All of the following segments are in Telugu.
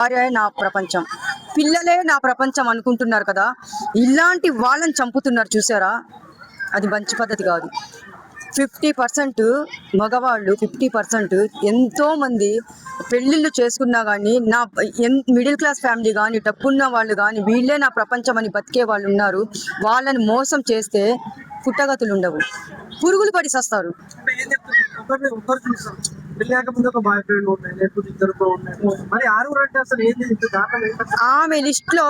భార్య నా ప్రపంచం, పిల్లలే నా ప్రపంచం అనుకుంటున్నారు కదా. ఇలాంటి వాళ్ళని చంపుతున్నారు చూసారా, అది మంచి పద్ధతి కాదు. 50% మగవాళ్ళు, 50% ఎంతోమంది పెళ్ళిళ్ళు చేసుకున్నా కానీ మిడిల్ క్లాస్ ఫ్యామిలీ కానీ డబ్బున్న వాళ్ళు కానీ వీళ్ళే నా ప్రపంచం అని బతికే వాళ్ళు ఉన్నారు. వాళ్ళని మోసం చేస్తే పుట్టగతులు ఉండవు, పురుగులు పడి సస్తారు. ఆమె లిస్ట్ లో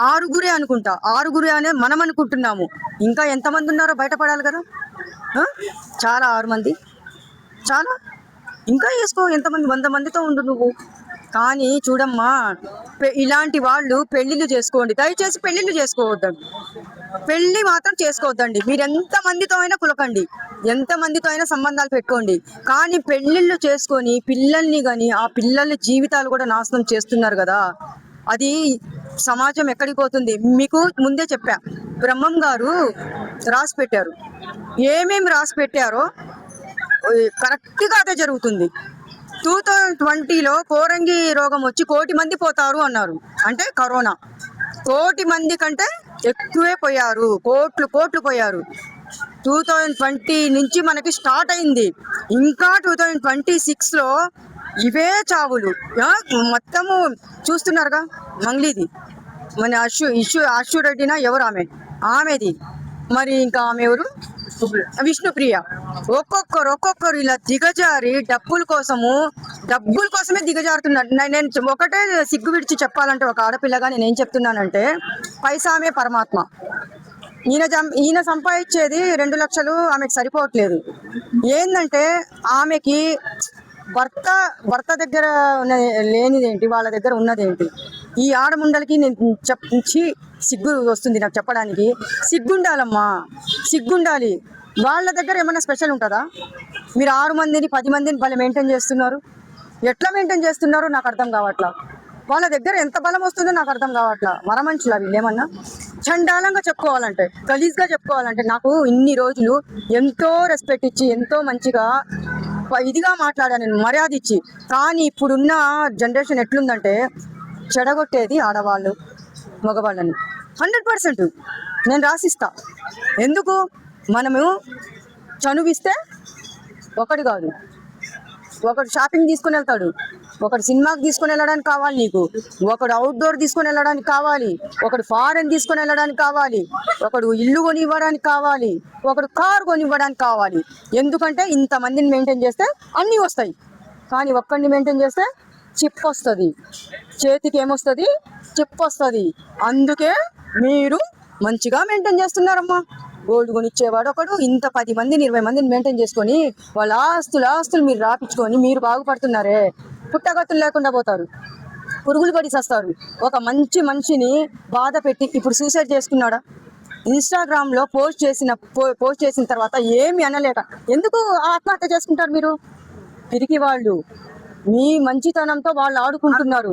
6 అనుకుంటా, 6 అనే మనం అనుకుంటున్నాము. ఇంకా ఎంతమంది ఉన్నారో బయటపడాలి కదా. చాలా 6 మంది చాలా, ఇంకా వేసుకో, ఎంతమంది 100 మందితో ఉండు నువ్వు. కానీ చూడమ్మా, ఇలాంటి వాళ్ళు పెళ్ళిళ్ళు చేసుకోండి, దయచేసి పెళ్ళిళ్ళు చేసుకోవద్దండి. పెళ్ళి మాత్రం చేసుకోవద్దండి. మీరు ఎంతమందితో అయినా కులకండి, ఎంతమందితో అయినా సంబంధాలు పెట్టుకోండి, కానీ పెళ్ళిళ్ళు చేసుకొని పిల్లల్ని కానీ ఆ పిల్లల జీవితాలు కూడా నాశనం చేస్తున్నారు కదా. అది సమాజం ఎక్కడికి పోతుంది? మీకు ముందే చెప్పా, బ్రహ్మం గారు రాసి పెట్టారు. ఏమేమి రాసి పెట్టారో కరెక్ట్గా అదే జరుగుతుంది. 2020లో కోరంగి రోగం వచ్చి 1,00,00,000 మంది పోతారు అన్నారు. అంటే కరోనా 1,00,00,000 మంది కంటే ఎక్కువే పోయారు, కోట్లు పోయారు. 2020 నుంచి మనకి స్టార్ట్ అయింది. ఇంకా 2026లో ఇవే చావులు. మొత్తము చూస్తున్నారుగా. మంగ్లీది మన అశ్వు రెడ్డినా ఎవరు ఆమెది. మరి ఇంకా ఆమె ఎవరు, విష్ణుప్రియ. ఒక్కొక్కరు ఇలా దిగజారి డబ్బుల కోసమే దిగజారుతున్నారు. నేను ఒకటే సిగ్గు విడిచి చెప్పాలంటే, ఒక ఆడపిల్లగా నేనేం చెప్తున్నానంటే, పైసామే పరమాత్మ. ఈయన సంపాదించేది 2 లక్షలు ఆమెకు సరిపోవట్లేదు. ఏంటంటే ఆమెకి భర్త దగ్గర లేనిదేంటి, వాళ్ళ దగ్గర ఉన్నదేంటి? ఈ ఆడముండలకి నేను సిగ్గు వస్తుంది నాకు చెప్పడానికి. సిగ్గుండాలమ్మా, సిగ్గుండాలి. వాళ్ళ దగ్గర ఏమన్నా స్పెషల్ ఉంటుందా? మీరు 6 మందిని 10 మందిని భలే మెయింటైన్ చేస్తున్నారు. ఎట్లా మెయింటైన్ చేస్తున్నారో నాకు అర్థం కావట్లా. వాళ్ళ దగ్గర ఎంత బలం వస్తుందో నాకు అర్థం కావట్లా. మనుషులు వీళ్ళు ఏమన్నా చండాలంగా చెప్పుకోవాలంటే, గలీజ్గా చెప్పుకోవాలంటే. నాకు ఇన్ని రోజులు ఎంతో రెస్పెక్ట్ ఇచ్చి, ఎంతో మంచిగా ఇదిగా మాట్లాడాను నేను, మర్యాద ఇచ్చి. కానీ ఇప్పుడున్న జనరేషన్ ఎట్లుందంటే, చెడగొట్టేది ఆడవాళ్ళు మగవాళ్ళని 100% నేను రాసిస్తా. ఎందుకు? మనము చనువిస్తే ఒకటి కాదు, ఒకడు షాపింగ్ తీసుకుని వెళ్తాడు, ఒకడు సినిమాకి తీసుకుని వెళ్ళడానికి కావాలి నీకు, ఒకడు అవుట్డోర్ తీసుకుని వెళ్ళడానికి కావాలి, ఒకడు ఫారెన్ తీసుకుని వెళ్ళడానికి కావాలి, ఒకడు ఇల్లు కొనివ్వడానికి కావాలి, ఒకడు కారు కొనివ్వడానికి కావాలి. ఎందుకంటే ఇంతమందిని మెయింటైన్ చేస్తే అన్నీ వస్తాయి. కానీ ఒక్కడిని మెయింటైన్ చేస్తే చిప్ వస్తుంది, చేతికి ఏమొస్తుంది? చిప్ వస్తుంది. అందుకే మీరు మంచిగా మెయింటైన్ చేస్తున్నారమ్మా. గోల్డ్ కొనిచ్చేవాడు ఒకడు, ఇంత 10 మందిని 20 మందిని మెయింటైన్ చేసుకొని వాళ్ళ ఆస్తులు మీరు రాపించుకొని మీరు బాగుపడుతున్నారే. పుట్టగతులు లేకుండా పోతారు, పురుగులు పడి సస్తారు. ఒక మంచి మనిషిని బాధ పెట్టి ఇప్పుడు సూసైడ్ చేసుకున్నాడా? ఇన్స్టాగ్రామ్లో పోస్ట్ చేసిన తర్వాత ఏమి అనలేక ఎందుకు ఆత్మహత్య చేసుకుంటారు మీరు? తిరిగి వాళ్ళు మీ మంచితనంతో వాళ్ళు ఆడుకుంటున్నారు.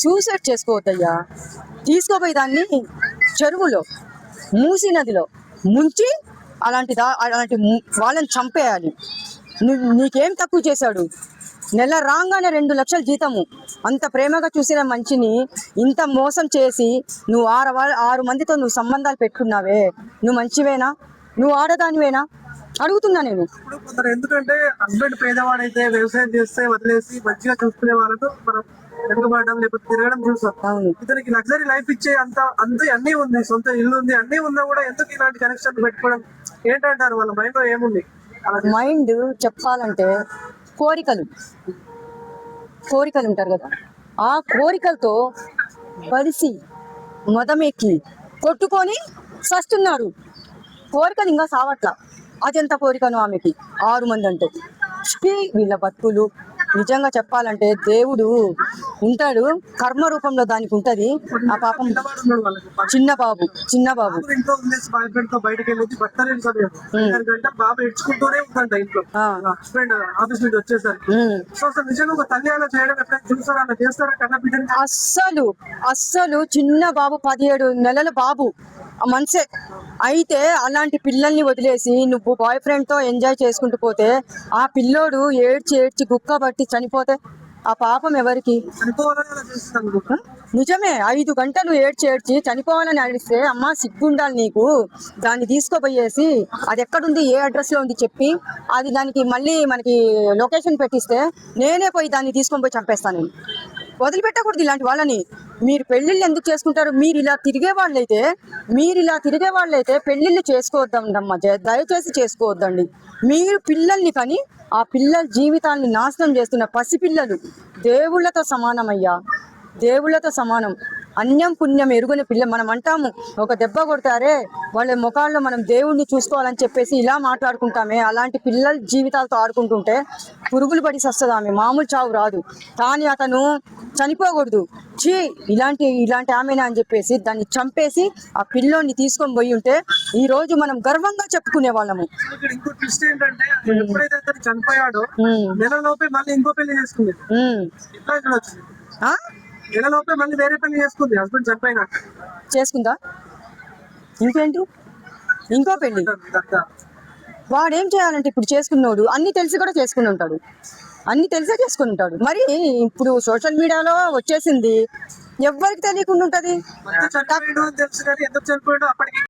సూసైడ్ చేసుకోవద్దయ్యా. తీసుకోపోయి దాన్ని చెరువులో, మూసి నదిలో ముంచి అలాంటి వాళ్ళని చంపేయాలి. నీకేం తక్కువ చేశాడు? నెల రాగానే 2 లక్షల జీతము. అంత ప్రేమగా చూసిన మనిషిని ఇంత మోసం చేసి నువ్వు 6 మందితో నువ్వు సంబంధాలు పెట్టుకున్నావే, నువ్వు మంచివేనా? నువ్వు ఆడదానివేనా? అడుగుతున్నా నేను. ఎందుకంటే హస్బెండ్ పేదవాడైతే వ్యవసాయం చేస్తే వదిలేసి మంచిగా చూసుకునే వాళ్ళతో మనం వెనుకబడడం లేకపోతే తిరగడం చూస్తాం. ఇతనికి లగ్జరీ లైఫ్ ఇచ్చే అంత అన్నీ ఉంది, సొంత ఇల్లు ఉంది, అన్నీ ఉన్నా కూడా ఎందుకు ఇలాంటి కనెక్షన్ పెట్టుకోవడం? ఏంటంటారు? వాళ్ళ మైండ్ లో ఏముంది? మైండ్ చెప్పాలంటే కోరికలు ఉంటారు కదా, ఆ కోరికలతో బలిసి మదమెక్కి కొట్టుకొని సస్తున్నారు. కోరికలు ఇంకా సావట్లా. అదెంత కోరికను ఆమెకి 6 మంది అంటే. వీళ్ళ బతుకులు నిజంగా చెప్పాలంటే దేవుడు ఉంటాడు, కర్మ రూపంలో దానికి ఉంటది. ఆ పాపం పిల్లవాడు ఉన్నాడు వాళ్ళకి చిన్న బాబు ఇంట్లో వదిలేసి బాయ్ ఫ్రెండ్ తో బయటకు వెళ్ళి భర్త లేని సమయం 5 గంటలు బాబు ఏడ్చుకుంటూనే ఉందంట ఇంట్లో. ఆ. హస్బెండ్ ఆఫీస్ నుంచి వచ్చేసరికి. ఉమ్. సో అసలు నిజంగా ఒక తల్లి అలా చేయడం ఎప్పుడైనా చూస్తారా, అలా చేస్తారా కన్నా బిడ్డని? అస్సలు చిన్న బాబు 17 నెలల బాబు మనసే. అయితే అలాంటి పిల్లల్ని వదిలేసి నువ్వు బాయ్ ఫ్రెండ్ తో ఎంజాయ్ చేసుకుంటూ పోతే ఆ పిల్లోడు ఏడ్చి గుక్క పట్టి చనిపోతే ఆ పాపం ఎవరికి? చనిపోవాలని అలా చేస్తుంది అనుకుంటా. నిజమే, 5 గంటలు ఏడ్చి చనిపోవాలని అడిగితే అమ్మా సిగ్గుండాలి నీకు. దాన్ని తీసుకోపోయేసి అది ఎక్కడుంది, ఏ అడ్రస్ లో ఉంది చెప్పి అది దానికి మళ్ళీ మనకి లొకేషన్ పెట్టిస్తే నేనే పోయి దాన్ని తీసుకొని పోయి చంపేస్తాను. నేను వదిలిపెట్టకూడదు ఇలాంటి వాళ్ళని. మీరు పెళ్ళిళ్ళు ఎందుకు చేసుకుంటారు? మీరు ఇలా తిరిగే వాళ్ళైతే పెళ్ళిళ్ళు చేసుకోవద్దమ్మా, దయచేసి చేసుకోవద్దండి. మీరు పిల్లల్ని కానీ ఆ పిల్లల జీవితాన్ని నాశనం చేస్తున్న పసిపిల్లలు దేవుళ్ళతో సమానమయ్యా, దేవుళ్ళతో సమానం. అన్యం పుణ్యం ఎరుగుని పిల్ల. మనం అంటాము ఒక దెబ్బ కొడతారే వాళ్ళ ముఖాల్లో మనం దేవుణ్ణి చూసుకోవాలని చెప్పేసి ఇలా మాట్లాడుకుంటామే. అలాంటి పిల్లల జీవితాలతో ఆడుకుంటుంటే పురుగులు పడి వస్తుంది, ఆమె మామూలు చావు రాదు. కానీ అతను చనిపోకూడదు, చీ ఇలాంటి ఆమెనా అని చెప్పేసి దాన్ని చంపేసి ఆ పిల్లోని తీసుకొని పోయి ఉంటే ఈ రోజు మనం గర్వంగా చెప్పుకునే వాళ్ళము. ఇక్కడ ఇంకో ట్విస్ట్ ఏంటంటే ఎప్పుడైతే అతను చనిపోయాడో నెలలోపే మళ్ళీ ఇంకో పెళ్లి చేసుకుంది. ఇట్లా చూడొచ్చు, నెలలోపే మళ్ళీ వేరే పెళ్లి చేసుకుంది హస్బెండ్ చనిపోయినాక. చేసుకుందా? ఇంకేంటి, ఇంకో పెళ్లి. వాడేం చేయాలంటే ఇప్పుడు చేసుకున్నాడు అన్ని తెలిసి కూడా చేసుకుని ఉంటాడు, అన్ని తెలిసే చేసుకుని ఉంటాడు. మరి ఇప్పుడు సోషల్ మీడియాలో వచ్చేసింది, ఎవ్వరికి తెలియకుండా ఉంటది. చనిపోయాడు అని తెలుసు కానీ ఎందుకు చనిపోయాడో అప్పటికి